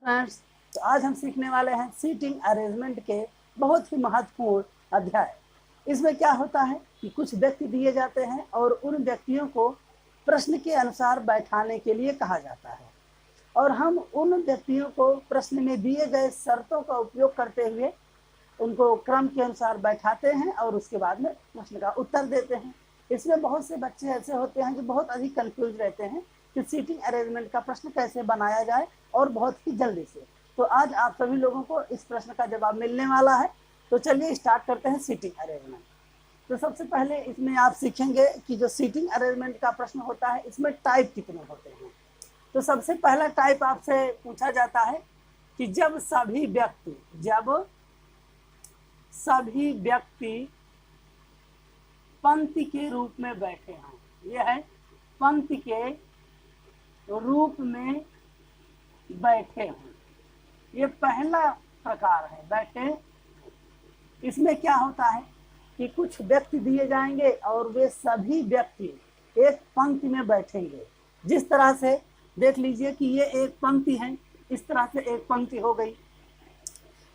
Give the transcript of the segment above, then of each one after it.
Friends, तो आज हम सीखने वाले हैं सीटिंग अरेंजमेंट के बहुत ही महत्वपूर्ण अध्याय। इसमें क्या होता है कि कुछ व्यक्ति दिए जाते हैं और उन व्यक्तियों को प्रश्न के अनुसार बैठाने के लिए कहा जाता है और हम उन व्यक्तियों को प्रश्न में दिए गए शर्तों का उपयोग करते हुए उनको क्रम के अनुसार बैठाते हैं और उसके बाद में प्रश्न का उत्तर देते हैं। इसमें बहुत से बच्चे ऐसे होते हैं जो बहुत अधिक कंफ्यूज रहते हैं कि सीटिंग अरेंजमेंट का प्रश्न कैसे बनाया जाए और बहुत ही जल्दी से। तो आज आप सभी लोगों को इस प्रश्न का जवाब मिलने वाला है। तो चलिए स्टार्ट करते हैं सीटिंग अरेंजमेंट। तो सबसे पहले इसमें आप सीखेंगे कि जो सीटिंग अरेंजमेंट का प्रश्न होता है इसमें टाइप कितने होते हैं। तो सबसे पहला टाइप आपसे पूछा जाता है कि जब सभी व्यक्ति पंक्ति के रूप में बैठे हों। यह है पंक्ति के रूप में बैठे हों, ये पहला प्रकार है बैठे। इसमें क्या होता है कि कुछ व्यक्ति दिए जाएंगे और वे सभी व्यक्ति एक पंक्ति में बैठेंगे। जिस तरह से देख लीजिए कि ये एक पंक्ति है, इस तरह से एक पंक्ति हो गई।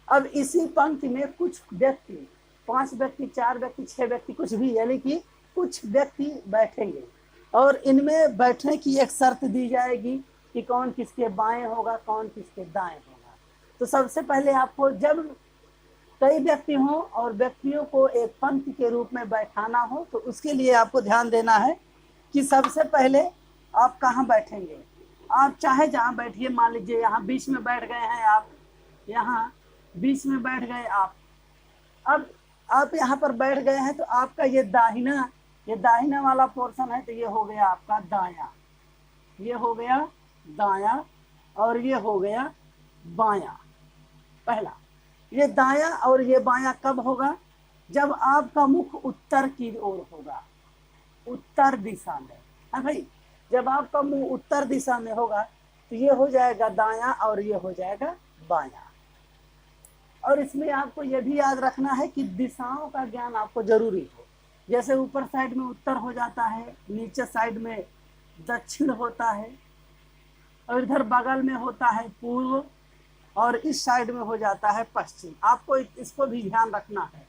अब इसी पंक्ति में कुछ व्यक्ति, 5 व्यक्ति, 4 व्यक्ति, 6 व्यक्ति, कुछ भी, यानी कि कुछ व्यक्ति बैठेंगे और इनमें बैठने की एक शर्त दी जाएगी कि कौन किसके बाएं होगा, कौन किसके दाएं होगा। तो सबसे पहले आपको जब कई व्यक्ति हों और व्यक्तियों को एक पंक्ति के रूप में बैठाना हो तो उसके लिए आपको ध्यान देना है कि सबसे पहले आप कहाँ बैठेंगे। आप चाहे जहाँ बैठिए, मान लीजिए यहाँ बीच में बैठ गए हैं, आप यहाँ बीच में बैठ गए आप। अब आप यहाँ पर बैठ गए हैं तो आपका ये दाहिना वाला पोर्शन है, तो ये हो गया आपका दायां, ये हो गया दायां और ये हो गया बायां। पहला, ये दायां और ये बायां कब होगा? जब आपका मुख उत्तर की ओर होगा, उत्तर दिशा में। हाँ भाई, जब आपका मुंह उत्तर दिशा में होगा तो ये हो जाएगा दायां और ये हो जाएगा बायां। और इसमें आपको यह भी याद रखना है कि दिशाओं का ज्ञान आपको जरूरी हो। जैसे ऊपर साइड में उत्तर हो जाता है, नीचे साइड में दक्षिण होता है और इधर बगल में होता है पूर्व और इस साइड में हो जाता है पश्चिम। आपको इसको भी ध्यान रखना है।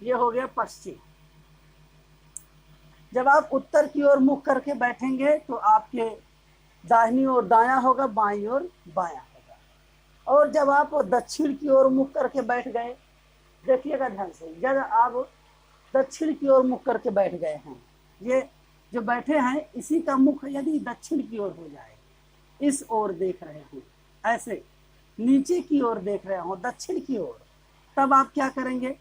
ये हो गया पश्चिम। जब आप उत्तर की ओर मुख करके बैठेंगे तो आपके दाहिनी ओर दायां होगा, बाईं ओर बायां होगा। और जब आप दक्षिण की ओर मुख करके बैठ गए, देखिएगा ध्यान से, जब आप दक्षिण की ओर मुख करके बैठ गए हैं, ये जो बैठे हैं इसी का मुख यदि दक्षिण की ओर हो जाए, इस ओर देख रहे हो, ऐसे नीचे की ओर देख रहे हो दक्षिण की ओर, तब आप क्या करेंगे?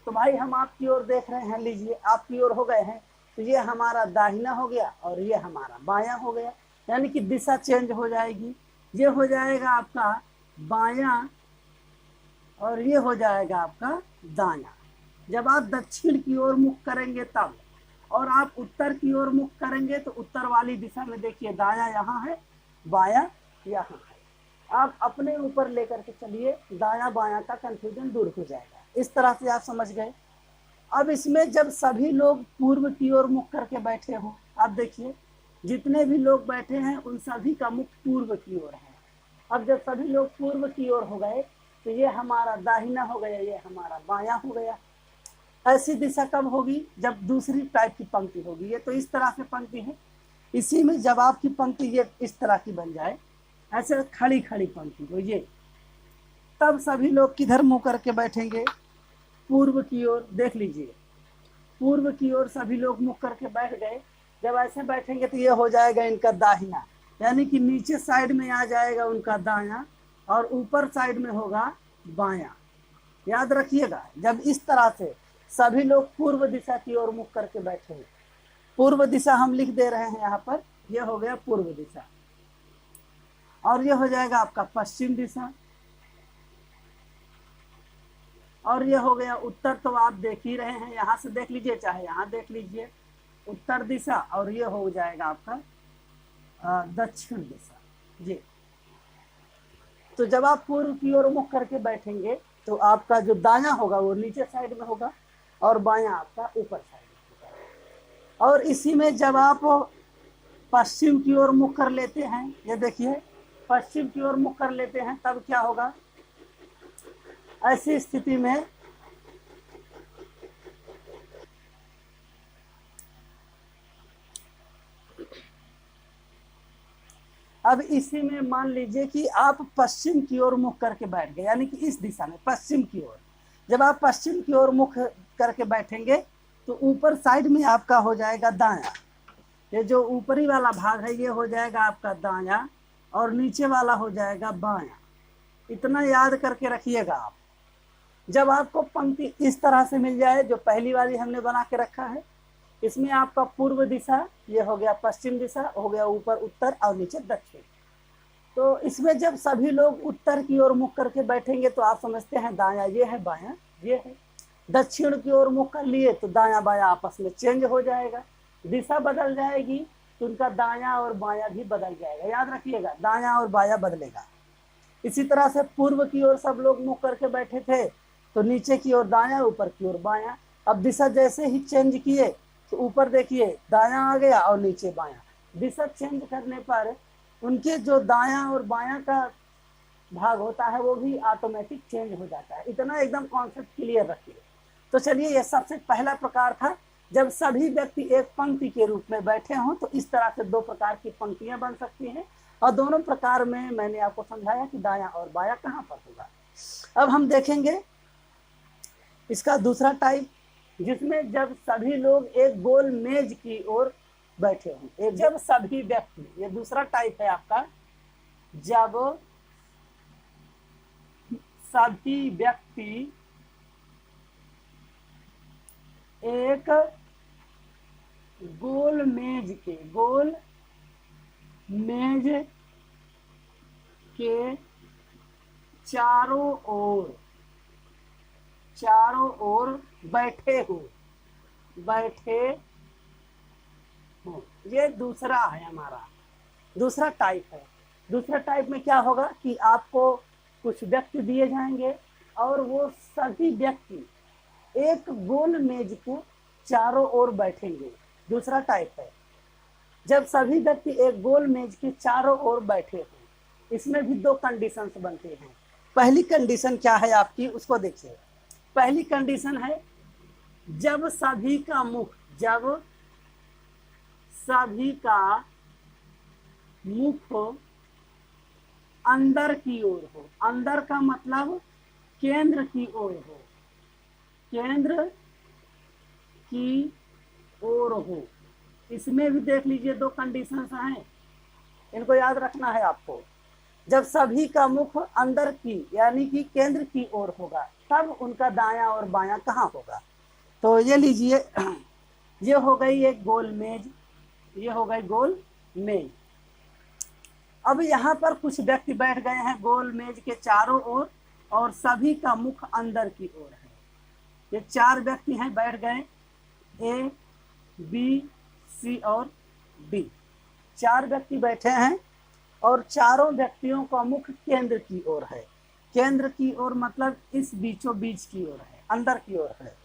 तो भाई हम आपकी ओर देख रहे हैं, लीजिए आपकी ओर हो गए हैं, तो ये हमारा दाहिना हो गया और ये हमारा बायां हो गया, यानी कि दिशा चेंज हो जाएगी। ये हो जाएगा आपका बायां और ये हो जाएगा आपका दायां। जब आप दक्षिण की ओर मुख करेंगे तब, और आप उत्तर की ओर मुख करेंगे तो उत्तर वाली दिशा में देखिए दायां यहाँ है, बायां यहाँ है। आप अपने ऊपर लेकर के चलिए, दायां बायां का कंफ्यूजन दूर हो जाएगा। इस तरह से आप समझ गए। अब इसमें जब सभी लोग पूर्व की ओर मुख करके बैठे हों, आप देखिए जितने भी लोग बैठे हैं उन सभी का मुख पूर्व की ओर है। अब जब सभी लोग पूर्व की ओर हो गए तो ये हमारा दाहिना हो गया, ये हमारा बायां हो गया। ऐसी दिशा कब होगी? जब दूसरी टाइप की पंक्ति होगी। ये तो इस तरह से पंक्ति है, इसी में जब आपकी पंक्ति ये इस तरह की बन जाए, ऐसे खड़ी खड़ी पंक्ति हो ये, तब सभी लोग किधर मुंह करके बैठेंगे? पूर्व की ओर। देख लीजिए, पूर्व की ओर सभी लोग मुख करके बैठ गए। जब ऐसे बैठेंगे तो ये हो जाएगा इनका दाहिना, यानी कि नीचे साइड में आ जाएगा उनका दायां और ऊपर साइड में होगा बायां। याद रखिएगा, जब इस तरह से सभी लोग पूर्व दिशा की ओर मुख करके बैठे, पूर्व दिशा हम लिख दे रहे हैं यहाँ पर, यह हो गया पूर्व दिशा और यह हो जाएगा आपका पश्चिम दिशा और ये हो गया उत्तर। तो आप देख ही रहे हैं, यहाँ से देख लीजिए चाहे यहाँ देख लीजिए, उत्तर दिशा और ये हो जाएगा आपका दक्षिण दिशा जी। तो जब आप पूर्व की ओर मुख करके बैठेंगे तो आपका जो दायां होगा वो नीचे साइड में होगा और बायां आपका ऊपर साइड में होगा। और इसी में जब आप पश्चिम की ओर मुख कर लेते हैं, ये देखिए पश्चिम की ओर मुख कर लेते हैं तब क्या होगा? ऐसी स्थिति में अब इसी में मान लीजिए कि आप पश्चिम की ओर मुख करके बैठ गए, यानी कि इस दिशा में पश्चिम की ओर। जब आप पश्चिम की ओर मुख करके बैठेंगे तो ऊपर साइड में आपका हो जाएगा दायां। ये जो ऊपरी वाला भाग है ये हो जाएगा आपका दायां और नीचे वाला हो जाएगा बायां। इतना याद करके रखिएगा आप। जब आपको पंक्ति इस तरह से मिल जाए, जो पहली वाली हमने बना के रखा है, इसमें आपका पूर्व दिशा, ये हो गया पश्चिम दिशा, हो गया ऊपर उत्तर और नीचे दक्षिण। तो इसमें जब सभी लोग उत्तर की ओर मुख करके बैठेंगे तो आप समझते हैं दायां ये है, बायां ये है। दक्षिण की ओर मुख कर लिए तो दायां बायां आपस में चेंज हो जाएगा, दिशा बदल जाएगी, तो उनका दायां और बायां भी बदल जाएगा। याद रखिएगा, दायां और बायां बदलेगा। इसी तरह से पूर्व की ओर सब लोग मुख करके बैठे थे तो नीचे की ओर दायां, ऊपर की ओर बायां। अब दिशा जैसे ही चेंज किए तो ऊपर देखिए दायां आ गया और नीचे बायां। दिशा चेंज करने पर उनके जो दायां और बायां का भाग होता है वो भी ऑटोमेटिक चेंज हो जाता है। इतना एकदम कॉन्सेप्ट क्लियर रखिए। तो चलिए, ये सबसे पहला प्रकार था जब सभी व्यक्ति एक पंक्ति के रूप में बैठे हों, तो इस तरह से दो प्रकार की पंक्तियां बन सकती हैं। और दोनों प्रकार में मैंने आपको समझाया कि दायां और बायां कहाँ पर होगा। अब हम देखेंगे इसका दूसरा टाइप, जिसमें जब सभी लोग एक गोल मेज की ओर बैठे हों। एक जब सभी व्यक्ति, ये दूसरा टाइप है आपका, जब सभी व्यक्ति एक गोल मेज के चारों ओर बैठे हो। ये दूसरा है हमारा, दूसरा टाइप है। दूसरा टाइप में क्या होगा कि आपको कुछ व्यक्ति दिए जाएंगे और वो सभी व्यक्ति एक गोल मेज के चारों ओर बैठेंगे। दूसरा टाइप है जब सभी व्यक्ति एक गोल मेज के चारों ओर बैठे हों। इसमें भी दो कंडीशंस बनते हैं। पहली कंडीशन क्या है आपकी, उसको देखिए। पहली कंडीशन है जब सभी का मुख अंदर की ओर हो। अंदर का मतलब केंद्र की ओर हो, केंद्र की ओर हो। इसमें भी देख लीजिए दो कंडीशंस हैं, इनको याद रखना है आपको। जब सभी का मुख अंदर की यानी कि केंद्र की ओर होगा तब उनका दायां और बायां कहाँ होगा। तो ये लीजिए, ये हो गई एक गोल मेज, ये हो गई गोल मेज। अब यहाँ पर कुछ व्यक्ति बैठ गए हैं गोल मेज के चारों ओर और सभी का मुख अंदर की ओर है। ये चार व्यक्ति हैं, बैठ गए, ए बी सी और डी। चार व्यक्ति बैठे हैं और चारों व्यक्तियों का मुख केंद्र की ओर है। केंद्र की ओर मतलब इस बीचों बीच की ओर है, अंदर की ओर है।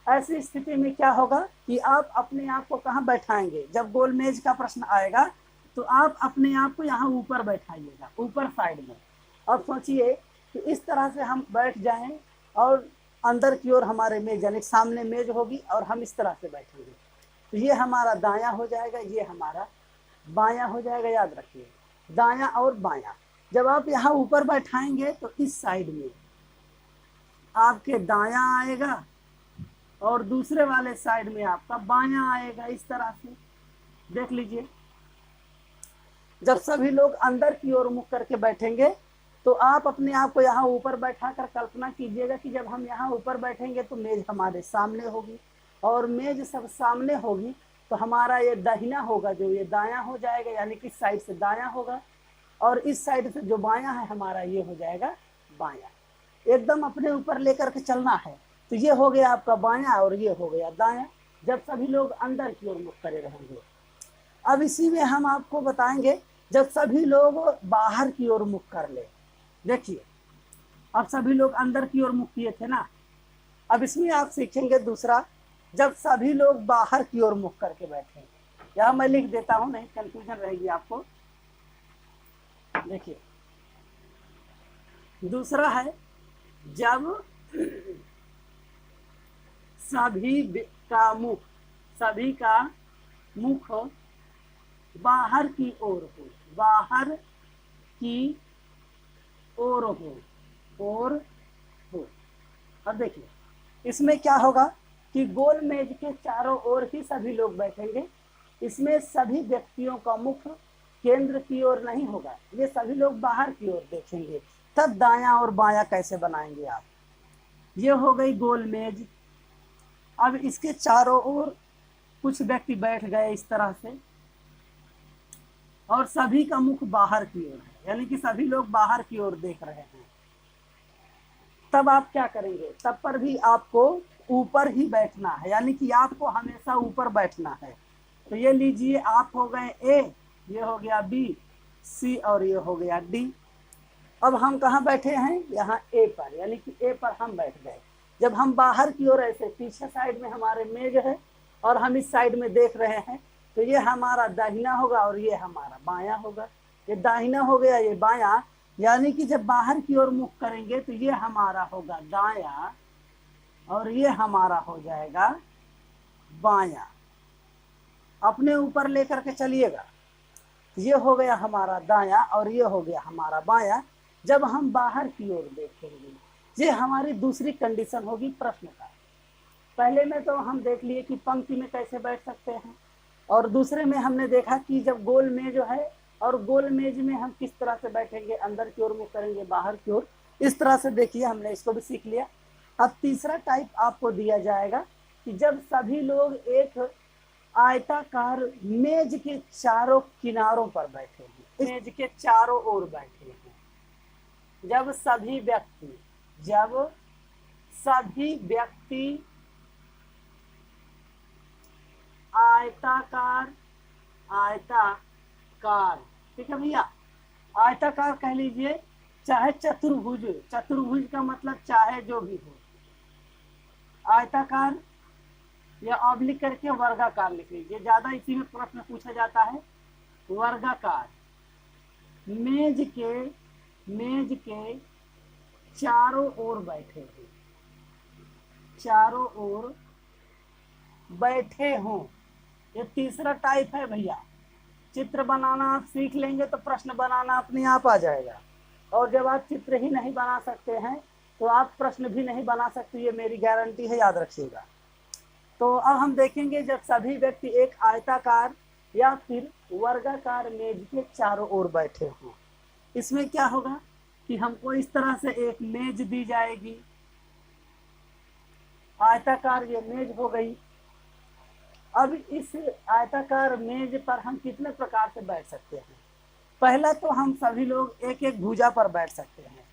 ऐसी स्थिति में क्या होगा कि आप अपने आप को कहाँ बैठाएंगे। जब गोल मेज का प्रश्न आएगा तो आप अपने आप को यहाँ ऊपर बैठाइएगा, ऊपर साइड में। और सोचिए कि इस तरह से हम बैठ जाएं और अंदर की ओर हमारे मेज यानी सामने मेज होगी और हम इस तरह से बैठेंगे। तो ये हमारा दायां हो जाएगा, ये हमारा बायां हो जाएगा। याद रखिए, दायां और बायां। जब आप यहाँ ऊपर बैठाएंगे तो इस साइड में आपके दायां आएगा और दूसरे वाले साइड में आपका बायां आएगा। इस तरह से देख लीजिए। जब सभी लोग अंदर की ओर मुख करके बैठेंगे तो आप अपने आप को यहाँ ऊपर बैठा कर कल्पना कीजिएगा कि जब हम यहाँ ऊपर बैठेंगे तो मेज हमारे सामने होगी और मेज सब सामने होगी तो हमारा ये दाहिना होगा जो ये दायां हो जाएगा, यानी कि साइड से दायां होगा, और इस साइड से जो बायां है हमारा ये हो जाएगा बायां। एकदम अपने ऊपर लेकर के चलना है। तो ये हो गया आपका बायां और ये हो गया दायां, जब सभी लोग अंदर की ओर मुख करे रहेंगे। अब इसी में हम आपको बताएंगे जब सभी लोग बाहर की ओर मुख कर ले। देखिए, अब सभी लोग अंदर की ओर मुख किए थे ना। अब इसमें आप सीखेंगे दूसरा, जब सभी लोग बाहर की ओर मुख करके बैठे। यहाँ मैं लिख देता हूं, नहीं कंफ्यूजन रहेगी आपको। देखिए दूसरा है जब सभी का मुख बाहर की ओर हो, बाहर की ओर हो। अब देखिए इसमें क्या होगा कि गोल मेज के चारों ओर ही सभी लोग बैठेंगे। इसमें सभी व्यक्तियों का मुख केंद्र की ओर नहीं होगा, ये सभी लोग बाहर की ओर देखेंगे। तब दायां और बायां कैसे बनाएंगे आप? ये हो गई गोल मेज। अब इसके चारों ओर कुछ व्यक्ति बैठ गए इस तरह से, और सभी का मुख बाहर की ओर है, यानी कि सभी लोग बाहर की ओर देख रहे हैं। तब आप क्या करेंगे? तब पर भी आपको ऊपर ही बैठना है, यानी कि आपको हमेशा ऊपर बैठना है। तो ये लीजिए, आप हो गए ए, ये हो गया बी, सी और ये हो गया डी। अब हम कहाँ बैठे हैं? यहाँ ए पर, यानी कि ए पर हम बैठ गए। जब हम बाहर की ओर ऐसे पीछे साइड में हमारे मेज है और हम इस साइड में देख रहे हैं, तो ये हमारा दाहिना होगा और ये हमारा बायां होगा। ये दाहिना हो गया, ये बायां, यानी कि जब बाहर की ओर मुख करेंगे तो ये हमारा होगा दायां और ये हमारा हो जाएगा बायां। अपने ऊपर लेकर के चलिएगा। ये हो गया हमारा दायां और ये हो गया हमारा बायां। जब हम बाहर की ओर देखेंगे, ये हमारी दूसरी कंडीशन होगी प्रश्न का। पहले में तो हम देख लिए कि पंक्ति में कैसे बैठ सकते हैं, और दूसरे में हमने देखा कि जब गोल मेज जो है, और गोल मेज में हम किस तरह से बैठेंगे, अंदर की ओर मुख करेंगे, बाहर की ओर, इस तरह से देखिए हमने इसको भी सीख लिया। अब तीसरा टाइप आपको दिया जाएगा कि जब सभी लोग एक आयताकार मेज के चारों किनारों पर बैठे हैं, मेज के चारों ओर बैठे हैं, जब सभी व्यक्ति आयताकार, ठीक है भैया, आयताकार कह लीजिए, चाहे चतुर्भुज, चतुर्भुज का मतलब चाहे जो भी हो, आयताकार या ऑब्लिक करके वर्गाकार लिख लीजिए, ज्यादा इसी में प्रश्न पूछा जाता है। वर्गाकार मेज के चारों ओर बैठे हैं, चारों ओर बैठे हों। ये तीसरा टाइप है भैया। चित्र बनाना आप सीख लेंगे तो प्रश्न बनाना अपने आप आ जाएगा, और जब आप चित्र ही नहीं बना सकते हैं तो आप प्रश्न भी नहीं बना सकते, ये मेरी गारंटी है, याद रखिएगा। तो अब हम देखेंगे जब सभी व्यक्ति एक आयताकार या फिर वर्गाकार मेज के चारों ओर बैठे हों, इसमें क्या होगा कि हमको इस तरह से एक मेज दी जाएगी, आयताकार ये मेज हो गई। अब इस आयताकार मेज पर हम कितने प्रकार से बैठ सकते हैं? पहला तो हम सभी लोग एक एक भुजा पर बैठ सकते हैं।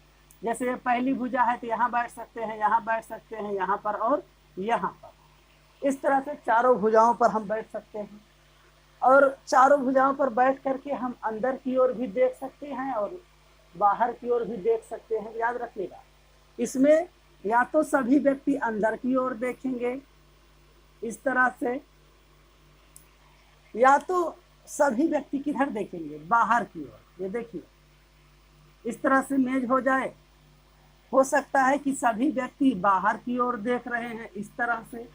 जैसे पहली भुजा है तो यहाँ बैठ सकते हैं, यहाँ बैठ सकते हैं, यहाँ पर और यहाँ पर। इस तरह से चारों भुजाओं पर हम बैठ सकते हैं, और चारों भुजाओं पर बैठ करके हम अंदर की ओर भी देख सकते हैं और बाहर की ओर भी देख सकते हैं। याद रखिएगा, इसमें या तो सभी व्यक्ति अंदर की ओर देखेंगे इस तरह से, या तो सभी व्यक्ति किधर देखेंगे? बाहर की ओर। ये देखिए इस तरह से मेज हो जाए। हो सकता है कि सभी व्यक्ति बाहर की ओर देख रहे हैं इस तरह से,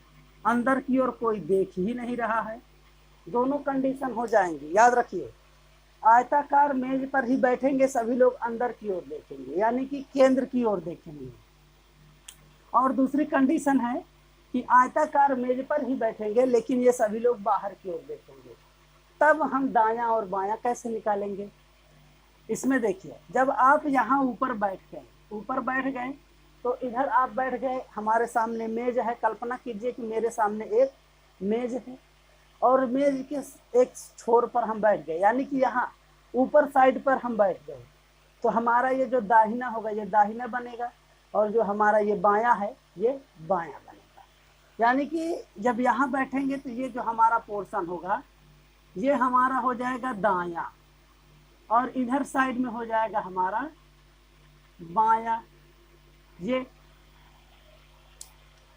अंदर की ओर कोई देख ही नहीं रहा है, दोनों कंडीशन हो जाएंगी। याद रखिए, आयताकार मेज पर ही बैठेंगे सभी लोग, अंदर की ओर देखेंगे, यानी कि केंद्र की ओर देखेंगे। और दूसरी कंडीशन है कि आयताकार मेज पर ही बैठेंगे लेकिन ये सभी लोग बाहर की ओर देखेंगे। तब हम दायां और बायां कैसे निकालेंगे? इसमें देखिए, जब आप यहाँ ऊपर बैठ गए तो इधर आप बैठ गए, हमारे सामने मेज है। कल्पना कीजिए कि मेरे सामने एक मेज है और मेज के एक छोर पर हम बैठ गए, यानी कि यहाँ ऊपर साइड पर हम बैठ गए। तो हमारा ये जो दाहिना होगा ये दाहिना बनेगा, और जो हमारा ये बायां है ये बायां बनेगा। यानी कि जब यहाँ बैठेंगे तो ये जो हमारा पोर्शन होगा ये हमारा हो जाएगा दायां, और इधर साइड में हो जाएगा हमारा बायां। ये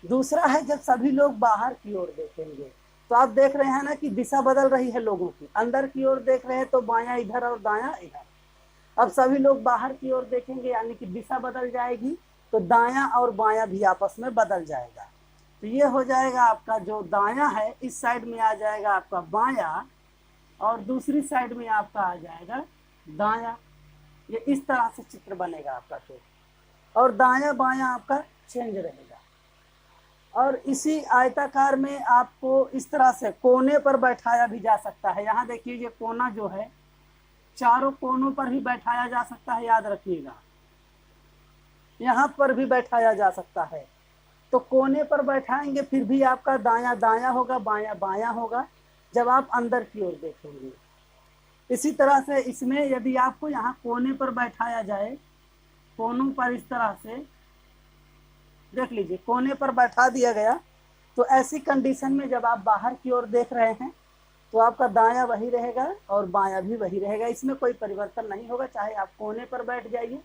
दूसरा है जब सभी लोग बाहर की ओर देखेंगे, तो आप देख रहे हैं ना कि दिशा बदल रही है लोगों की। अंदर की ओर देख रहे हैं तो बायां इधर और दायां इधर। अब सभी लोग बाहर की ओर देखेंगे, यानी कि दिशा बदल जाएगी, तो दायां और बायां भी आपस में बदल जाएगा। तो ये हो जाएगा आपका जो दायां है इस साइड में आ जाएगा आपका बायां, और दूसरी साइड में आपका आ जाएगा दायां। ये इस तरह से चित्र बनेगा आपका फिर, और दायां बायां आपका चेंज रहेगा। और इसी आयताकार में आपको इस तरह से कोने पर बैठाया भी जा सकता है। यहाँ देखिए ये कोना जो है चारों कोनों पर भी बैठाया जा सकता है, याद रखिएगा, यहाँ पर भी बैठाया जा सकता है। तो कोने पर बैठाएंगे फिर भी आपका दायां दायां होगा, बायां बायां होगा जब आप अंदर की ओर देखेंगे। इसी तरह से इसमें यदि आपको यहाँ कोने पर बैठाया जाए, कोनों पर इस तरह से देख लीजिए, कोने पर बैठा दिया गया, तो ऐसी कंडीशन में जब आप बाहर की ओर देख रहे हैं तो आपका दायां वही रहेगा और बायां भी वही रहेगा, इसमें कोई परिवर्तन नहीं होगा, चाहे आप कोने पर बैठ जाइए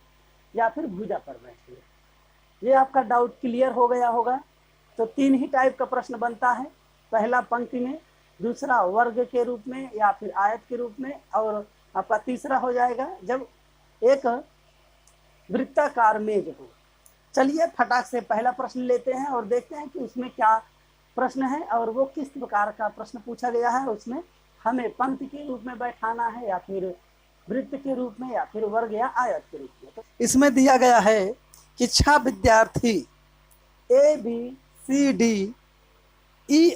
या फिर भुजा पर बैठिए। ये आपका डाउट क्लियर हो गया होगा। तो 3 ही टाइप का प्रश्न बनता है, पहला पंक्ति में, दूसरा वर्ग के रूप में या फिर आयत के रूप में, और आपका तीसरा हो जाएगा जब एक वृत्ताकार मेज हो। चलिए फटाक से पहला प्रश्न लेते हैं और देखते हैं कि उसमें क्या प्रश्न है और वो किस प्रकार का प्रश्न पूछा गया है। उसमें हमें पंक्ति के रूप में बैठाना है या फिर वृत्त के रूप में या फिर वर्ग या आयत के रूप में। तो इसमें दिया गया है कि 6 विद्यार्थी ABCDE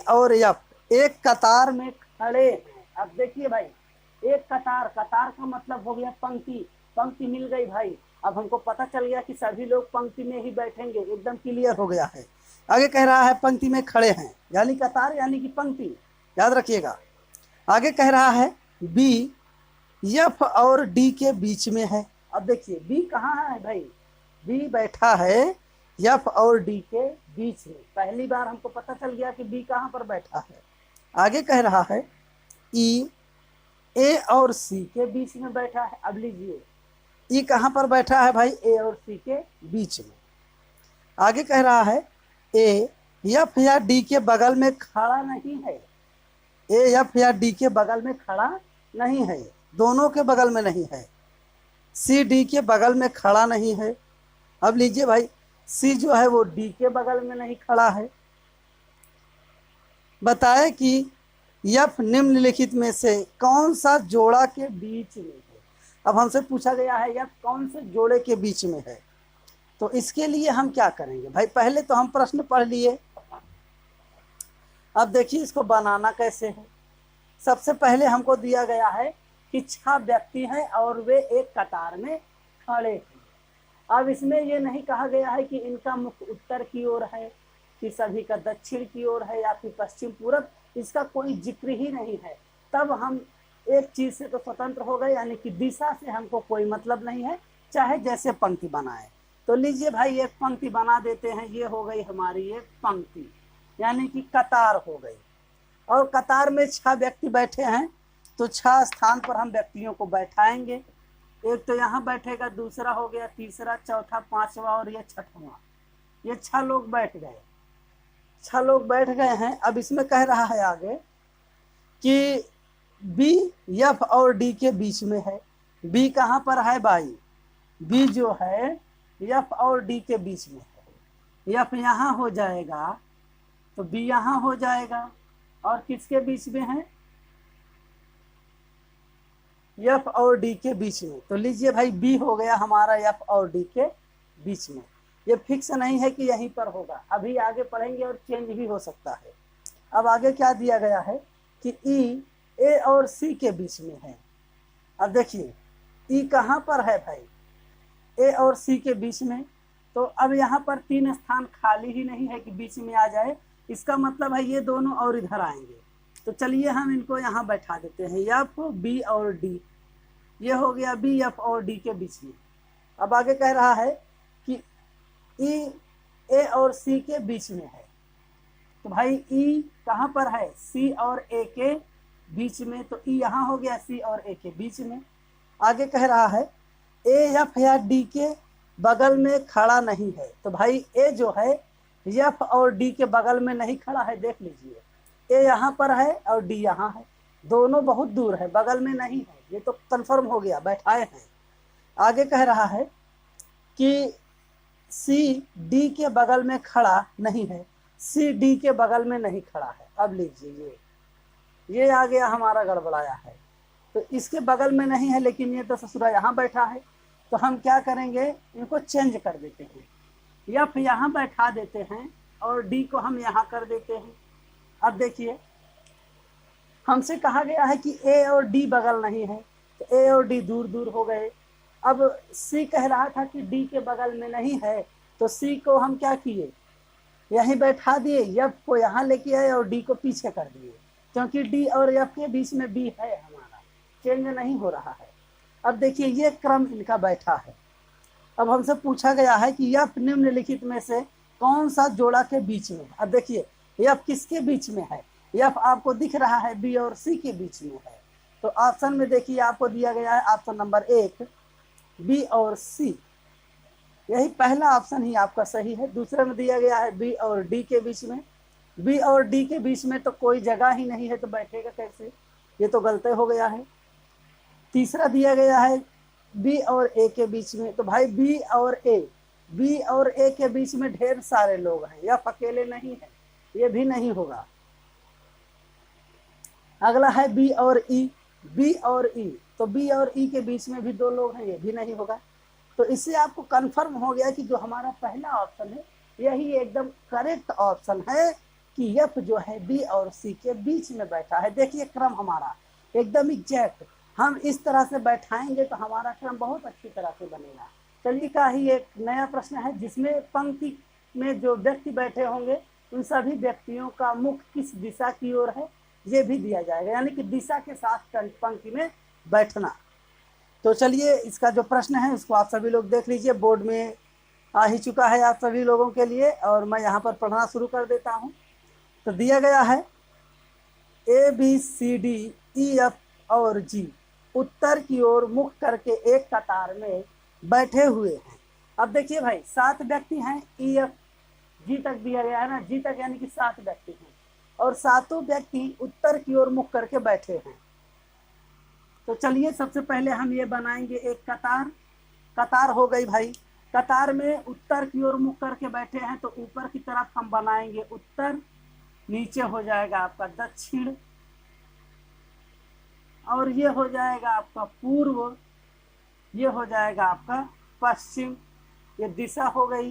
और F एक कतार में खड़े हैं। अब देखिए भाई, एक कतार, कतार का मतलब हो गया पंक्ति, पंक्ति मिल गई भाई। अब हमको पता चल गया कि सभी लोग पंक्ति में ही बैठेंगे, एकदम क्लियर हो गया है। आगे कह रहा है पंक्ति में खड़े हैं, यानी कतार यानी कि पंक्ति, याद रखिएगा। आगे कह रहा है B F और D के बीच में है। अब देखिए B कहाँ है भाई, B बैठा है F और D के बीच में। पहली बार हमको पता चल गया कि B कहाँ पर बैठा है। आगे कह रहा है E A और C के बीच में बैठा है। अब लीजिए E कहाँ पर बैठा है भाई, A और C के बीच में। आगे कह रहा है A F या D के बगल में खड़ा नहीं है, A F या D के बगल में खड़ा नहीं है, दोनों के बगल में नहीं है। C D के बगल में खड़ा नहीं है। अब लीजिए भाई, C जो है वो D के बगल में नहीं खड़ा है। बताए कि F निम्नलिखित में से कौन सा जोड़ा के बीच में है। अब हमसे पूछा गया है F कौन से जोड़े के बीच में है, तो इसके लिए हम क्या करेंगे भाई, पहले तो हम प्रश्न पढ़ लिए। अब देखिए इसको बनाना कैसे है। सबसे पहले हमको दिया गया है कि 6 व्यक्ति हैं और वे एक कतार में खड़े हैं। अब इसमें ये नहीं कहा गया है कि इनका मुख उत्तर की ओर है कि सभी का दक्षिण की ओर है या फिर पश्चिम पूरब, इसका कोई जिक्र ही नहीं है। तब हम एक चीज से तो स्वतंत्र हो गए, यानी कि दिशा से हमको कोई मतलब नहीं है, चाहे जैसे पंक्ति बनाए। तो लीजिए भाई एक पंक्ति बना देते हैं। ये हो गई हमारी एक पंक्ति, यानी कि कतार हो गई, और कतार में 6 व्यक्ति बैठे हैं, तो 6 स्थान पर हम व्यक्तियों को बैठाएंगे। एक तो यहाँ बैठेगा, दूसरा हो गया, तीसरा, चौथा, 5वां और ये 6वां। ये 6 लोग बैठ गए, 6 लोग बैठ गए हैं। अब इसमें कह रहा है आगे कि B F और D के बीच में है। B कहाँ पर है भाई, B जो है F और D के बीच में है। F यहाँ हो जाएगा तो B यहाँ हो जाएगा, और किसके बीच में है, F और D के बीच में। तो लीजिए भाई B हो गया हमारा F और D के बीच में। ये फिक्स नहीं है कि यहीं पर होगा, अभी आगे पढ़ेंगे और चेंज भी हो सकता है। अब आगे क्या दिया गया है कि E A और C के बीच में है। अब देखिए E कहाँ पर है भाई, A और C के बीच में। तो अब यहाँ पर 3 स्थान खाली ही नहीं है कि बीच में आ जाए, इसका मतलब है ये दोनों और इधर आएंगे। तो चलिए हम इनको यहाँ बैठा देते हैं, F B और D। ये हो गया B F और D के बीच में। अब आगे कह रहा है कि E A और C के बीच में है। तो भाई E कहाँ पर है, C और A के बीच में। तो E यहाँ हो गया C और A के बीच में। आगे कह रहा है A F या D के बगल में खड़ा नहीं है। तो भाई A जो है F और D के बगल में नहीं खड़ा है। देख लीजिए A यहाँ पर है और D यहाँ है, दोनों बहुत दूर है, बगल में नहीं है। ये तो कंफर्म हो गया, बैठाए हैं। आगे कह रहा है कि सी डी के बगल में खड़ा नहीं है, सी डी के बगल में नहीं खड़ा है। अब लीजिए ये आ गया हमारा गड़बड़ाया है, तो इसके बगल में नहीं है लेकिन ये तो ससुरा यहाँ बैठा है, तो हम क्या करेंगे, इनको चेंज कर देते हैं, एफ यहाँ बैठा देते हैं और डी को हम यहाँ कर देते हैं। अब देखिए हमसे कहा गया है कि ए और डी बगल नहीं है, तो ए और डी दूर दूर हो गए। अब सी कह रहा था कि डी के बगल में नहीं है, तो सी को हम क्या किए, यहीं बैठा दिए, एफ को यहाँ लेके आए और डी को पीछे कर दिए, क्योंकि डी और एफ के बीच में बी है, हमारा चेंज नहीं हो रहा है। अब देखिए ये क्रम इनका बैठा है। अब हमसे पूछा गया है कि एफ निम्नलिखित में से कौन सा जोड़ा के बीच में। अब देखिए एफ किसके बीच में है, एफ आपको दिख रहा है बी और सी के बीच में है। तो ऑप्शन में देखिए आपको दिया गया है ऑप्शन नंबर 1 बी और सी, यही पहला ऑप्शन ही आपका सही है। दूसरे में दिया गया है बी और डी के बीच में, बी और डी के बीच में तो कोई जगह ही नहीं है, तो बैठेगा कैसे, ये तो गलत हो गया है। तीसरा दिया गया है बी और ए के बीच में, तो भाई बी और ए के बीच में ढेर सारे लोग हैं, या अकेले नहीं है, ये भी नहीं होगा। अगला है बी और ई, तो बी और ई के बीच में भी 2 लोग हैं, ये भी नहीं होगा। तो इससे आपको कंफर्म हो गया कि जो हमारा पहला ऑप्शन है यही एकदम करेक्ट ऑप्शन है कि एफ जो है बी और सी के बीच में बैठा है। देखिए क्रम हमारा एकदम एग्जैक्ट, हम इस तरह से बैठाएंगे तो हमारा क्रम बहुत अच्छी तरह से बनेगा। चलिए का ही एक नया प्रश्न है जिसमें पंक्ति में जो व्यक्ति बैठे होंगे उन सभी व्यक्तियों का मुख किस दिशा की ओर है, ये भी दिया जाएगा, यानी कि दिशा के साथ पंक्ति में बैठना। तो चलिए इसका जो प्रश्न है उसको आप सभी लोग देख लीजिए, बोर्ड में आ ही चुका है आप सभी लोगों के लिए, और मैं यहाँ पर पढ़ना शुरू कर देता हूँ। तो दिया गया है A B C D E F और जी उत्तर की ओर मुख करके एक कतार में बैठे हुए हैं। अब देखिए भाई 7 व्यक्ति हैं, ई एफ जी तक दिया गया है ना, जी तक यानी कि 7 व्यक्ति हैं, और 7 व्यक्ति उत्तर की ओर मुख करके बैठे हैं। तो चलिए सबसे पहले हम ये बनाएंगे एक कतार हो गई भाई, कतार में उत्तर की ओर मुख करके बैठे हैं, तो ऊपर की तरफ हम बनाएंगे उत्तर, नीचे हो जाएगा आपका दक्षिण, और ये हो जाएगा आपका पूर्व, ये हो जाएगा आपका पश्चिम, ये दिशा हो गई।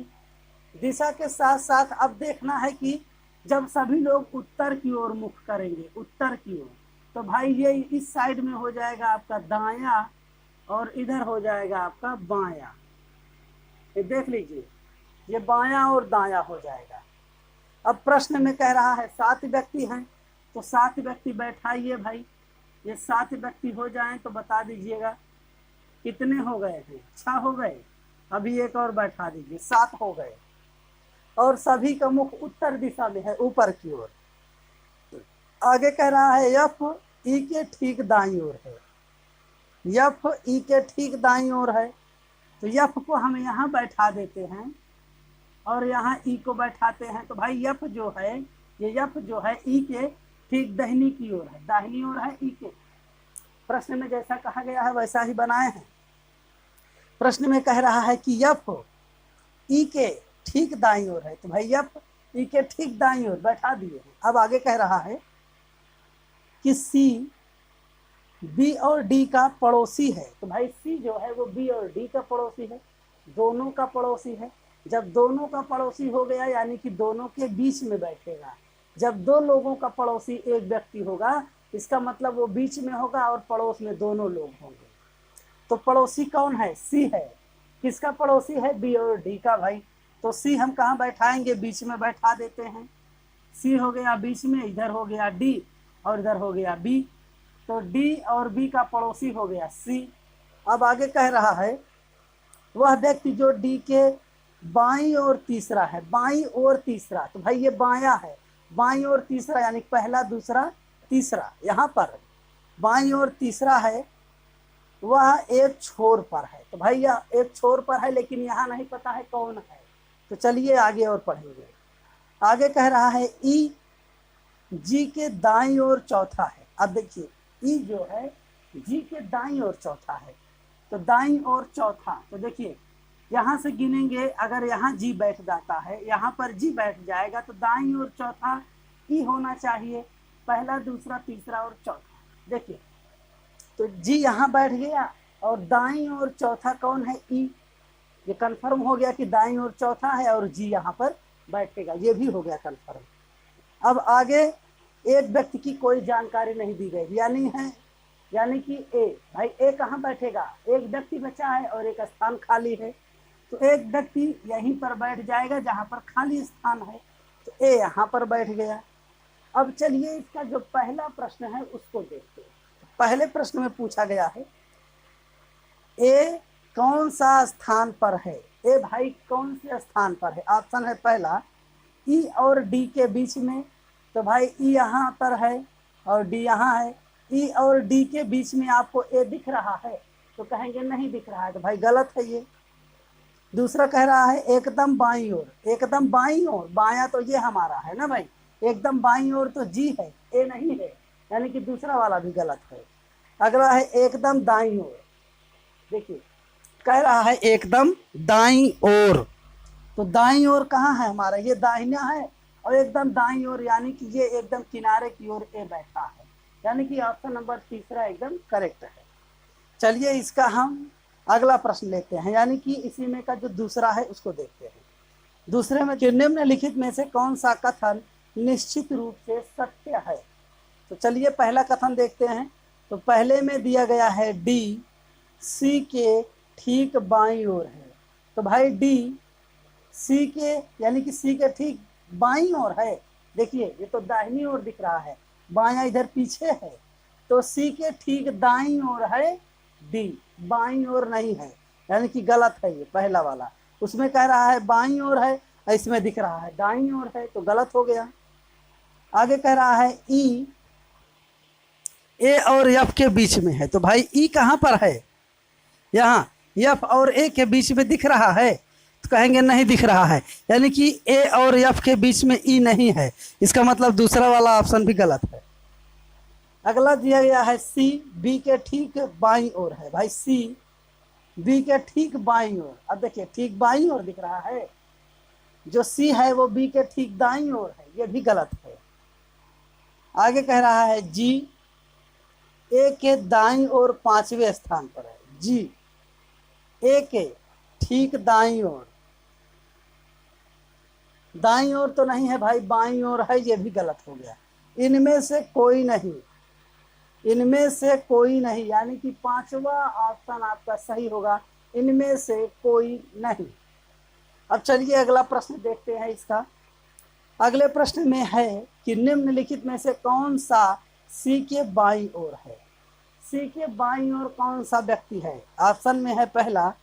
दिशा के साथ साथ अब देखना है कि जब सभी लोग उत्तर की ओर मुख करेंगे, उत्तर की ओर, तो भाई ये इस साइड में हो जाएगा आपका दायां और इधर हो जाएगा आपका बायां। ये देख लीजिए ये बायां और दायां हो जाएगा। अब प्रश्न में कह रहा है 7 व्यक्ति हैं, तो 7 व्यक्ति बैठाइए भाई, ये 7 व्यक्ति हो जाएं तो बता दीजिएगा कितने हो गए हैं, 6 हो गए। अभी एक और बैठा दीजिए, 7 हो गए, और सभी का मुख उत्तर दिशा में है, ऊपर की ओर। आगे कह रहा है एफ ई के ठीक दाईं ओर है, एफ ई के ठीक दाईं ओर है, तो एफ को हम यहाँ बैठा देते हैं और यहाँ ई को बैठाते हैं। तो भाई एफ जो है, ये एफ जो है ई के ठीक दाहिनी की ओर है, दाहिनी ओर है ई के। प्रश्न में जैसा कहा गया है वैसा ही बनाए हैं। प्रश्न में कह रहा है कि एफ ई के ठीक दाईं ओर है, तो भाई एफ ई के ठीक दाईं ओर बैठा दिए हैं। अब आगे कह रहा है कि सी बी और डी का पड़ोसी है, तो भाई सी जो है वो बी और डी का पड़ोसी है, दोनों का पड़ोसी है। जब दोनों का पड़ोसी हो गया यानी कि दोनों के बीच में बैठेगा। जब 2 लोगों का पड़ोसी एक व्यक्ति होगा इसका मतलब वो बीच में होगा और पड़ोस में दोनों लोग होंगे। तो पड़ोसी कौन है, सी है। किसका पड़ोसी है, बी और डी का भाई। तो सी हम कहाँ बैठाएंगे, बीच में बैठा देते हैं। सी हो गया बीच में, इधर हो गया डी और इधर हो गया बी, तो डी और बी का पड़ोसी हो गया सी। अब आगे कह रहा है वह व्यक्ति जो डी के बाईं ओर तीसरा है, बाईं ओर तीसरा, तो भाई ये बायां है, बाईं ओर तीसरा यानी पहला दूसरा तीसरा, यहाँ पर बाईं ओर तीसरा है, वह एक छोर पर है। तो भाई यह एक छोर पर है लेकिन यहाँ नहीं पता है कौन है, तो चलिए आगे और पढ़ेंगे। आगे कह रहा है ई जी के दाईं ओर चौथा है। अब देखिए ई जो है जी के दाईं ओर चौथा है, तो दाईं ओर चौथा। तो देखिए यहाँ से गिनेंगे, अगर यहाँ जी बैठ जाता है, यहाँ पर जी बैठ जाएगा, तो दाईं ओर चौथा ई होना चाहिए, पहला, दूसरा, तीसरा और चौथा। देखिए तो जी यहाँ बैठ गया और दाईं ओर चौथा कौन है, ई। ये कंफर्म हो गया कि दाईं ओर चौथा है और जी यहाँ पर बैठेगा, ये भी हो गया कंफर्म। अब आगे एक व्यक्ति की कोई जानकारी नहीं दी गई, यानी कि ए, भाई ए कहाँ बैठेगा, एक व्यक्ति बचा है और एक स्थान खाली है, तो एक व्यक्ति यहीं पर बैठ जाएगा जहाँ पर खाली स्थान है, तो ए यहाँ पर बैठ गया। अब चलिए इसका जो पहला प्रश्न है उसको देखते हैं। पहले प्रश्न में पूछा गया है ए कौन सा स्थान पर है, ए भाई कौन से स्थान पर है। ऑप्शन है पहला ई और डी के बीच में, तो भाई ई यहाँ पर है और डी यहाँ है। ई और डी के बीच में आपको ए दिख रहा है, तो कहेंगे नहीं दिख रहा है, तो भाई गलत है ये। दूसरा कह रहा है एकदम बाईं ओर, एकदम बाईं ओर, बायां तो ये हमारा है ना भाई, एकदम बाईं ओर तो जी है, ए नहीं है, यानी कि दूसरा वाला भी गलत है। अगला है एकदम दाईं ओर, देखिए कह रहा है एकदम दाईं ओर, तो दाईं ओर कहाँ है हमारा, ये दाहिना है, और एकदम दाईं ओर यानी कि ये एकदम किनारे की ओर ए बैठा है, यानी कि ऑप्शन नंबर तीसरा एकदम करेक्ट है। चलिए इसका हम अगला प्रश्न लेते हैं, यानी कि इसी में का जो दूसरा है उसको देखते हैं। दूसरे में जो निम्नलिखित में से कौन सा कथन निश्चित रूप से सत्य है। तो चलिए पहला कथन देखते हैं। तो पहले में दिया गया है डी सी के ठीक बाईं ओर है, तो भाई डी सी के यानी कि सी के ठीक बाईं ओर है। देखिए ये तो दाहिनी ओर दिख रहा है, बायां इधर पीछे है, तो सी के ठीक दाईं ओर है डी, बाईं ओर नहीं है, यानी कि गलत है ये पहला वाला। उसमें कह रहा है बाईं ओर है, इसमें दिख रहा है दाईं ओर है, तो गलत हो गया। आगे कह रहा है ई ए और एफ के बीच में है, तो भाई ई कहाँ पर है, यहाँ एफ और ए के बीच में दिख रहा है, तो कहेंगे नहीं दिख रहा है, यानी कि ए और एफ के बीच में ई नहीं है, इसका मतलब दूसरा वाला ऑप्शन भी गलत है। अगला दिया गया है सी बी के ठीक बाईं ओर है, भाई सी बी के ठीक बाईं ओर। अब देखिए ठीक बाईं ओर दिख रहा है, जो सी है वो बी के ठीक दाईं ओर है, ये भी गलत है। आगे कह रहा है जी ए के दाईं ओर पांचवें स्थान पर है, जी ए के ठीक दाईं ओर, दाईं ओर तो नहीं है भाई, बाईं ओर है, ये भी गलत हो गया। इनमें से कोई नहीं, इनमें से कोई नहीं, यानी कि पांचवा ऑप्शन आपका सही होगा, इनमें से कोई नहीं। अब चलिए अगला प्रश्न देखते हैं इसका। अगले प्रश्न में है कि निम्नलिखित में से कौन सा सी के बाईं ओर है। सी के बाईं ओर कौन सा व्यक्ति है। ऑप्शन में है पहला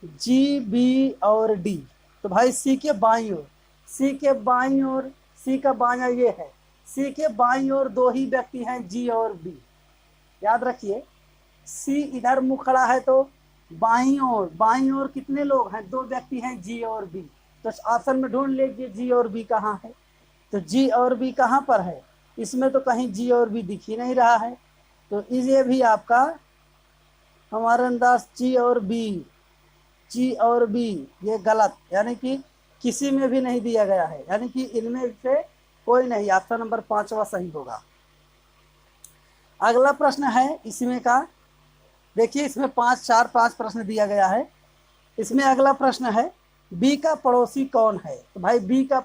जी बी और डी, तो भाई सी के बाईं ओर, सी के बाईं ओर, सी का बायां ये है, सी के बाईं ओर दो ही व्यक्ति हैं, जी और बी। याद रखिए सी इधर मुंह खड़ा है, तो बाईं ओर कितने लोग हैं, दो व्यक्ति हैं, जी और बी। तो ऑप्शन में ढूंढ लीजिए जी और बी कहाँ है, तो जी और बी कहाँ पर है, इसमें तो कहीं जी और बी दिख ही नहीं रहा है, तो ये भी आपका हमारे अंदाज जी और बी ये गलत, यानी कि किसी में भी नहीं दिया गया है, यानी कि इनमें से कोई नहीं, ऑप्शन नंबर पांचवा सही होगा। अगला प्रश्न है इसमें का, देखिए इसमें 5 प्रश्न दिया गया है। इसमें अगला प्रश्न है बी का पड़ोसी कौन है। तो भाई बी का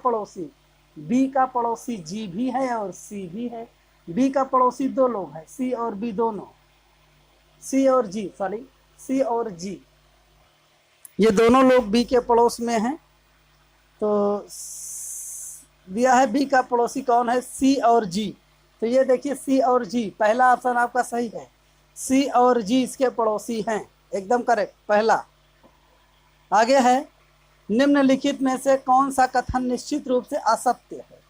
पड़ोसी जी भी है और सी भी है। बी का पड़ोसी दो लोग हैं, सी और बी दोनों, सी और जी, ये दोनों लोग बी के पड़ोस में हैं। तो दिया है बी का पड़ोसी कौन है, सी और जी, तो ये देखिए सी और जी, पहला ऑप्शन आपका सही है, सी और जी इसके पड़ोसी हैं, एकदम करेक्ट पहला। आगे है निम्नलिखित में से कौन सा कथन निश्चित रूप से असत्य है।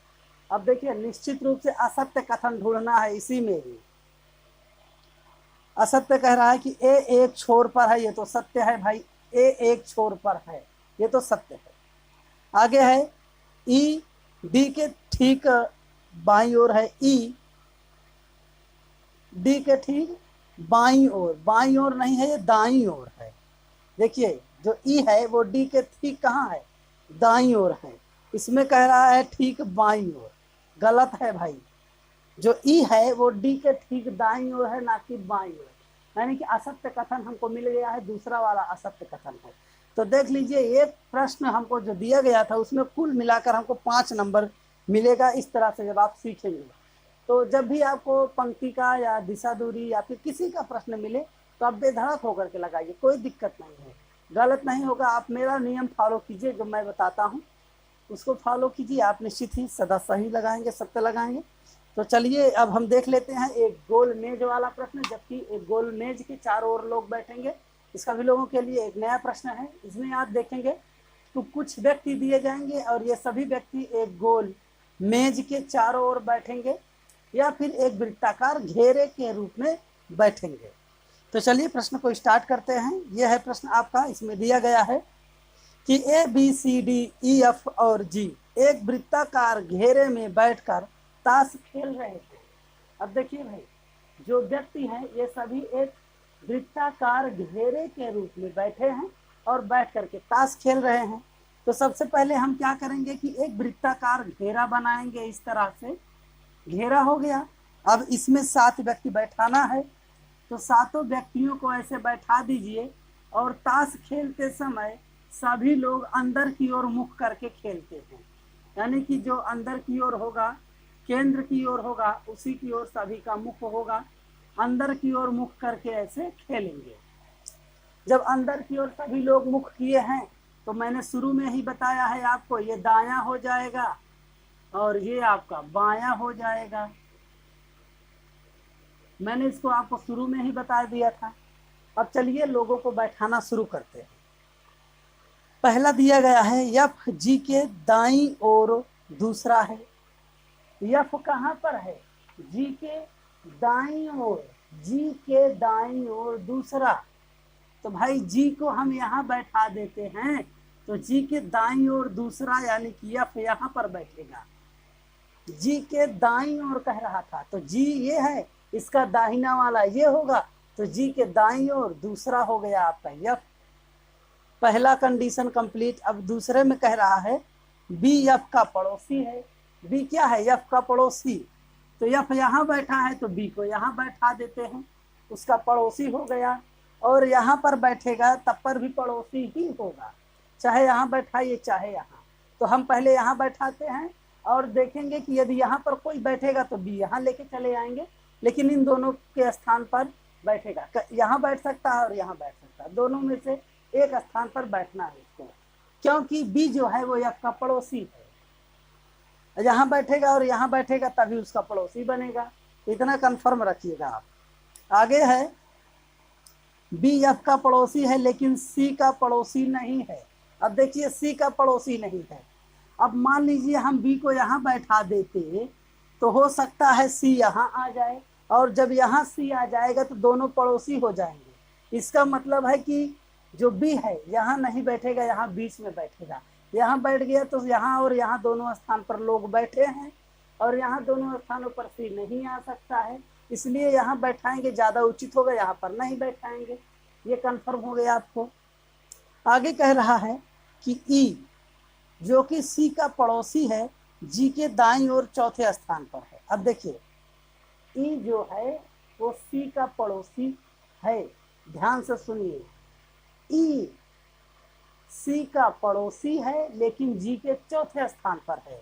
अब देखिए निश्चित रूप से असत्य कथन ढूंढना है, इसी में ही असत्य कह रहा है कि ए एक छोर पर है, ये तो सत्य है भाई, ए एक छोर पर है, ये तो सत्य है। आगे है ई डी के ठीक बाईं ओर है, ई डी के ठीक बाईं ओर, बाईं ओर नहीं है, ये दाईं ओर है। देखिए जो ई है वो डी के ठीक कहाँ है, दाईं ओर है। इसमें कह रहा है ठीक बाईं ओर, गलत है भाई। जो ई है वो डी के ठीक दाईं ओर है, ना कि बाईं ओर। यानी कि असत्य कथन हमको मिल गया है, दूसरा वाला असत्य कथन है। तो देख लीजिए एक प्रश्न हमको जो दिया गया था उसमें कुल मिलाकर हमको 5 नंबर मिलेगा। इस तरह से जब आप सीखेंगे तो जब भी आपको पंक्ति का या दिशा दूरी या फिर किसी का प्रश्न मिले तो आप बेधड़क होकर के लगाइए, कोई दिक्कत नहीं है, गलत नहीं होगा। आप मेरा नियम फॉलो कीजिए, जो मैं बताता हूँ उसको फॉलो कीजिए, आप निश्चित ही सदा सही लगाएंगे, सत्य लगाएंगे। तो चलिए अब हम देख लेते हैं एक गोल मेज वाला प्रश्न, जबकि एक गोल मेज के चारों ओर लोग बैठेंगे। इसका भी लोगों के लिए एक नया प्रश्न है। इसमें आप देखेंगे तो कुछ व्यक्ति दिए जाएंगे और ये सभी व्यक्ति एक गोल मेज के चारों ओर बैठेंगे या फिर एक वृत्ताकार घेरे के रूप में बैठेंगे। तो चलिए प्रश्न को स्टार्ट करते हैं। यह है प्रश्न आपका, इसमें दिया गया है कि A B C D E F और जी एक वृत्ताकार घेरे में बैठकर ताश खेल रहे थे। अब देखिए भाई, जो व्यक्ति हैं ये सभी एक वृत्ताकार घेरे के रूप में बैठे हैं और बैठ करके ताश खेल रहे हैं। तो सबसे पहले हम क्या करेंगे कि एक वृत्ताकार घेरा बनाएंगे। इस तरह से घेरा हो गया। अब इसमें 7 व्यक्ति बैठाना है, तो सातों व्यक्तियों को ऐसे बैठा दीजिए और ताश खेलते समय सभी लोग अंदर की ओर मुख करके खेलते हैं। यानी कि जो अंदर की ओर होगा, केंद्र की ओर होगा, उसी की ओर सभी का मुख होगा। अंदर की ओर मुख करके ऐसे खेलेंगे। जब अंदर की ओर सभी लोग मुख किए हैं तो मैंने शुरू में ही बताया है आपको, ये दायां हो जाएगा और ये आपका बायां हो जाएगा। मैंने इसको आपको शुरू में ही बता दिया था। अब चलिए लोगों को बैठाना शुरू करते हैं। पहला दिया गया है एफ जी के दाईं ओर दूसरा है। एफ कहाँ पर है, जी के दाईं ओर, जी के दाईं ओर दूसरा। तो भाई जी को हम यहाँ बैठा देते हैं, तो जी के दाईं ओर दूसरा यानी कि एफ यहाँ पर बैठेगा। जी के दाईं ओर कह रहा था, तो जी ये है, इसका दाहिना वाला ये होगा, तो जी के दाईं ओर दूसरा हो गया आपका एफ। पहला कंडीशन कंप्लीट। अब दूसरे में कह रहा है बी एफ का पड़ोसी है। बी क्या है, एफ का पड़ोसी। तो एफ यहाँ बैठा है तो बी को यहाँ बैठा देते हैं, उसका पड़ोसी हो गया। और यहाँ पर बैठेगा तब पर भी पड़ोसी ही होगा, चाहे यहाँ बैठाइए चाहे यहाँ। तो हम पहले यहाँ बैठाते हैं और देखेंगे कि यदि यहाँ पर कोई बैठेगा तो बी यहाँ लेके चले आएंगे, लेकिन इन दोनों के स्थान पर बैठेगा। यहाँ बैठ सकता है और यहाँ बैठ सकता है, दोनों में से एक स्थान पर बैठना है इसको, क्योंकि बी जो है वो एफ का पड़ोसी है। यहाँ बैठेगा और यहाँ बैठेगा तभी उसका पड़ोसी बनेगा, इतना कंफर्म रखिएगा आप। आगे है बी एफ का पड़ोसी है लेकिन सी का पड़ोसी नहीं है। अब देखिए सी का पड़ोसी नहीं है। अब मान लीजिए हम बी को यहाँ बैठा देते तो हो सकता है सी यहाँ आ जाए, और जब यहाँ सी आ जाएगा तो दोनों पड़ोसी हो जाएंगे। इसका मतलब है कि जो बी है यहाँ नहीं बैठेगा, यहाँ बीच में बैठेगा। यहाँ बैठ गया तो यहाँ और यहाँ दोनों स्थान पर लोग बैठे हैं, और यहाँ दोनों स्थानों पर सी नहीं आ सकता है, इसलिए यहाँ बैठाएंगे, ज़्यादा उचित होगा। यहाँ पर नहीं बैठाएंगे, ये कंफर्म हो गया आपको। आगे कह रहा है कि ई जो कि सी का पड़ोसी है, जी के दाईं ओर चौथे स्थान पर है। अब देखिए ई जो है वो सी का पड़ोसी है, ध्यान से सुनिए। ई सी का पड़ोसी है लेकिन जी के चौथे स्थान पर है।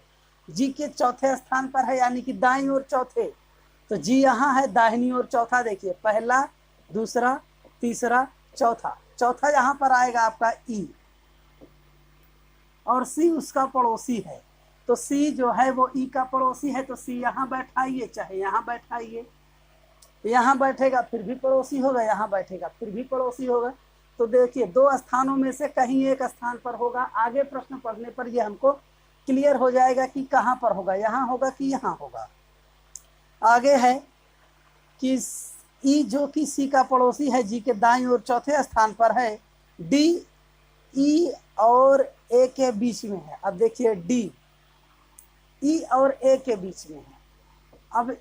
जी के चौथे स्थान पर है यानी कि दाईं ओर चौथे, तो जी यहाँ है, दाहिनी ओर चौथा। देखिए पहला, दूसरा, तीसरा, चौथा, चौथा यहाँ पर आएगा आपका ई, और सी उसका पड़ोसी है। तो सी जो है वो ई का पड़ोसी है, तो सी यहाँ बैठाइए चाहे यहाँ बैठाइए। यहाँ बैठेगा फिर भी पड़ोसी होगा, यहाँ बैठेगा फिर भी पड़ोसी होगा। तो देखिए दो स्थानों में से कहीं एक स्थान पर होगा। आगे प्रश्न पढ़ने पर ये हमको क्लियर हो जाएगा कि कहाँ पर होगा, यहाँ होगा कि यहाँ होगा। आगे है कि ई जो कि सी का पड़ोसी है, जी के दाईं ओर चौथे स्थान पर है। डी ई और ए के बीच में है। अब देखिए डी ई और ए के बीच में है। अब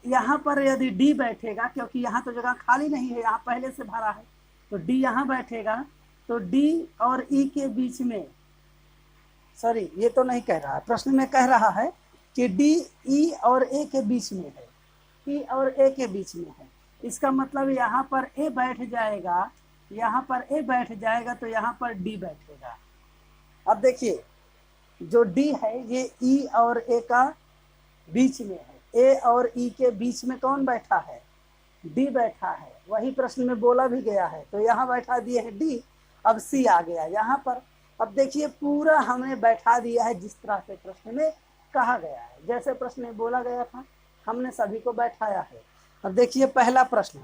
यहाँ पर यदि डी बैठेगा, क्योंकि यहाँ तो जगह खाली नहीं है, यहाँ पहले से भरा है, तो डी यहाँ बैठेगा, तो डी और ई के बीच में, सॉरी ये तो नहीं कह रहा है, प्रश्न में कह रहा है कि डी ई और ए के बीच में है, ई और ए के बीच में है। इसका मतलब यहाँ पर ए बैठ जाएगा, यहाँ पर ए बैठ जाएगा, तो यहाँ पर डी बैठेगा। अब देखिए जो डी है ये ई और ए का बीच में है, ए और ई के बीच में कौन बैठा है, डी बैठा है, वही प्रश्न में बोला भी गया है। तो यहाँ बैठा दिए है डी, अब सी आ गया यहाँ पर। अब देखिए पूरा हमने बैठा दिया है जिस तरह से प्रश्न में कहा गया है, जैसे प्रश्न में बोला गया था हमने सभी को बैठाया है। अब देखिए पहला प्रश्न,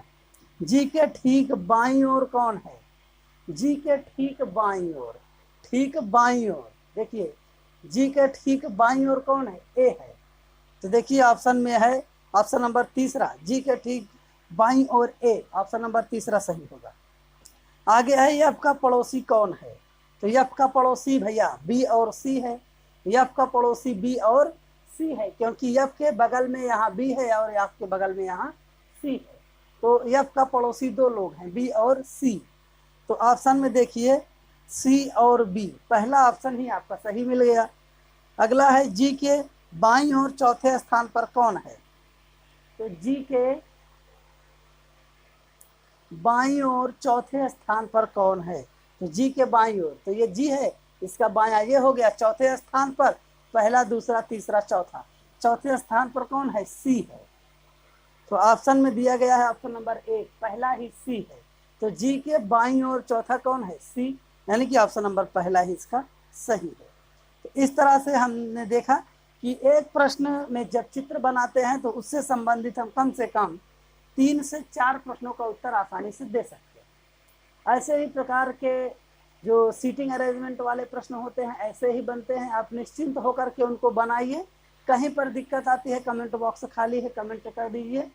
जी के ठीक बाईं ओर कौन है, जी के ठीक बाईं ओर, ठीक बाईं ओर, देखिए जी के ठीक बाईं ओर कौन है, ए है। तो देखिए ऑप्शन में है ऑप्शन नंबर तीसरा, जी के ठीक बाईं ओर ए, ऑप्शन नंबर तीसरा सही होगा। आगे है यफ का पड़ोसी कौन है, तो यफ का पड़ोसी भैया बी और सी है, यफ का पड़ोसी बी और सी है, क्योंकि यफ के बगल में यहाँ बी है और यफ के बगल में यहाँ सी है, तो यफ का पड़ोसी दो लोग हैं बी और सी। तो ऑप्शन में देखिए सी और बी, पहला ऑप्शन ही आपका सही मिल गया। अगला है जी के बाईं ओर चौथे स्थान पर कौन है, तो जी के बाईं ओर चौथे स्थान पर कौन है, तो जी के बाईं ओर, तो ये जी है, इसका बायां ये हो गया, चौथे स्थान पर पहला दूसरा तीसरा चौथा, चौथे स्थान पर कौन है, सी है। तो ऑप्शन में दिया गया है ऑप्शन नंबर 1, पहला ही सी है। तो जी के बाईं ओर चौथा कौन है, सी, यानी कि ऑप्शन नंबर पहला ही इसका सही है। तो इस तरह से हमने देखा कि एक प्रश्न में जब चित्र बनाते हैं तो उससे संबंधित हम कम से कम 3 से 4 प्रश्नों का उत्तर आसानी से दे सकते हैं। ऐसे ही प्रकार के जो सीटिंग अरेंजमेंट वाले प्रश्न होते हैं ऐसे ही बनते हैं, आप निश्चिंत होकर के उनको बनाइए। कहीं पर दिक्कत आती है कमेंट बॉक्स खाली है, कमेंट कर दीजिए।